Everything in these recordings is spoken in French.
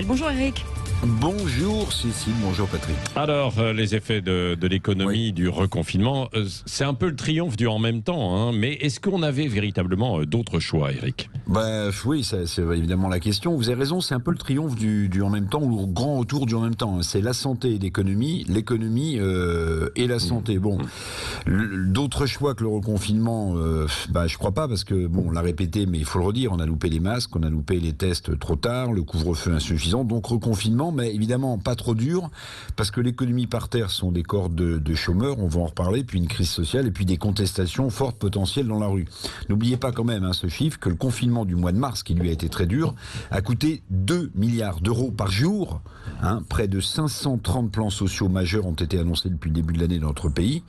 Bonjour Eric. Bonjour Cécile, bonjour Patrick. Alors, les effets de l'économie, du reconfinement, c'est un peu le triomphe du en même temps, hein, mais est-ce qu'on avait véritablement d'autres choix, Eric ? Oui, c'est évidemment la question. Vous avez raison, c'est un peu le triomphe du en même temps, ou le grand retour du en même temps. C'est la santé et l'économie, et la santé. Bon, d'autres choix que le reconfinement, je crois pas, parce que, on l'a répété, mais il faut le redire, on a loupé les masques, on a loupé les tests trop tard, le couvre-feu insuffisant, donc reconfinement, mais évidemment pas trop dur, parce que l'économie par terre sont des cordes de chômeurs, on va en reparler, puis une crise sociale, et puis des contestations fortes potentielles dans la rue. N'oubliez pas quand même ce chiffre, que le confinement du mois de mars, qui lui a été très dur, a coûté 2 milliards d'euros par jour. Près de 530 plans sociaux majeurs ont été annoncés depuis le début de l'année dans notre pays.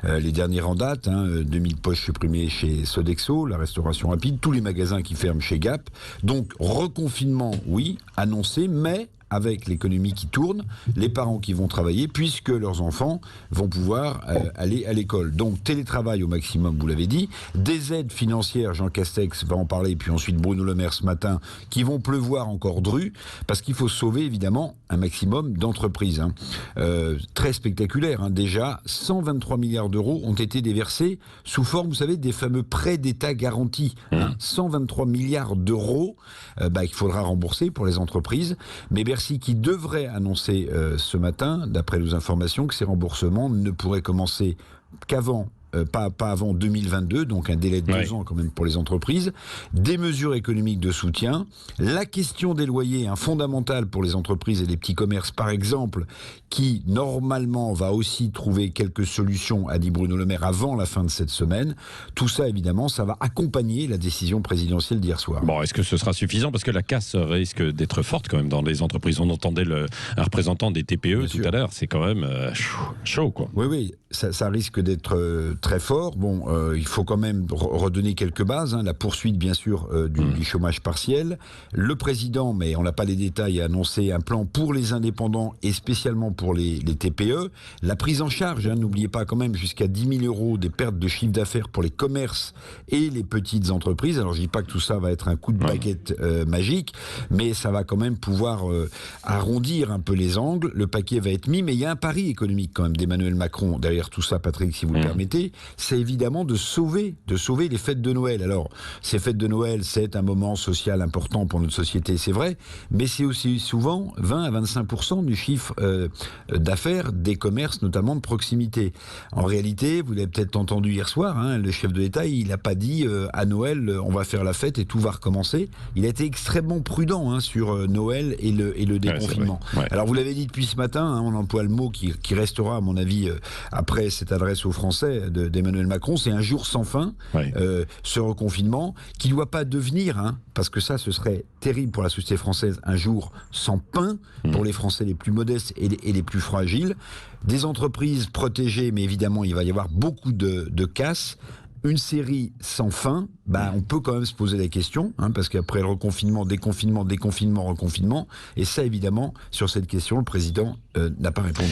Les derniers en date, 2000 postes supprimés chez Sodexo, la restauration rapide, tous les magasins qui ferment chez Gap. Donc reconfinement, oui, annoncé, mais avec l'économie qui tourne, les parents qui vont travailler, puisque leurs enfants vont pouvoir aller à l'école. Donc télétravail au maximum, vous l'avez dit, des aides financières, Jean Castex va en parler, puis ensuite Bruno Le Maire ce matin, qui vont pleuvoir encore dru, parce qu'il faut sauver évidemment un maximum d'entreprises. Très spectaculaire, déjà 123 milliards d'euros ont été déversés sous forme, vous savez, des fameux prêts d'État garantis. 123 milliards d'euros qu'il faudra rembourser pour les entreprises, mais Bercy qui devrait annoncer ce matin, d'après nos informations, que ces remboursements ne pourraient commencer qu'avant, pas avant 2022, donc un délai de 2 ans quand même pour les entreprises. Des mesures économiques de soutien. La question des loyers, fondamentale pour les entreprises et les petits commerces, par exemple, qui normalement va aussi trouver quelques solutions, a dit Bruno Le Maire, avant la fin de cette semaine. Tout ça, évidemment, ça va accompagner la décision présidentielle d'hier soir. Bon, est-ce que ce sera suffisant ? Parce que la casse risque d'être forte quand même dans les entreprises. On entendait un représentant des TPE tout à l'heure. C'est quand même chaud, quoi. Oui, ça risque d'être très fort. Il faut quand même redonner quelques bases. La poursuite, bien sûr, du chômage partiel. Le président, mais on n'a pas les détails, a annoncé un plan pour les indépendants et spécialement pour les TPE. La prise en charge, n'oubliez pas quand même, jusqu'à 10 000 euros des pertes de chiffre d'affaires pour les commerces et les petites entreprises. Alors, je dis pas que tout ça va être un coup de baguette magique, mais ça va quand même pouvoir arrondir un peu les angles. Le paquet va être mis, mais il y a un pari économique quand même d'Emmanuel Macron derrière tout ça, Patrick, si vous le permettez. C'est évidemment de sauver les fêtes de Noël. Alors, ces fêtes de Noël, c'est un moment social important pour notre société, c'est vrai, mais c'est aussi souvent 20 à 25% du chiffre d'affaires des commerces, notamment de proximité. En réalité, vous l'avez peut-être entendu hier soir, le chef de l'État, il n'a pas dit à Noël, on va faire la fête et tout va recommencer. Il a été extrêmement prudent sur Noël et le déconfinement. Alors, vous l'avez dit depuis ce matin, on emploie le mot qui restera, à mon avis, après cette adresse aux Français d'Emmanuel Macron, c'est un jour sans fin, ce reconfinement, qui ne doit pas devenir, parce que ça, ce serait terrible pour la société française, un jour sans pain pour les Français les plus modestes et les plus fragiles. Des entreprises protégées, mais évidemment, il va y avoir beaucoup de casse. Une série sans fin, on peut quand même se poser la question, parce qu'après le reconfinement, déconfinement, reconfinement, et ça, évidemment, sur cette question, le président n'a pas répondu.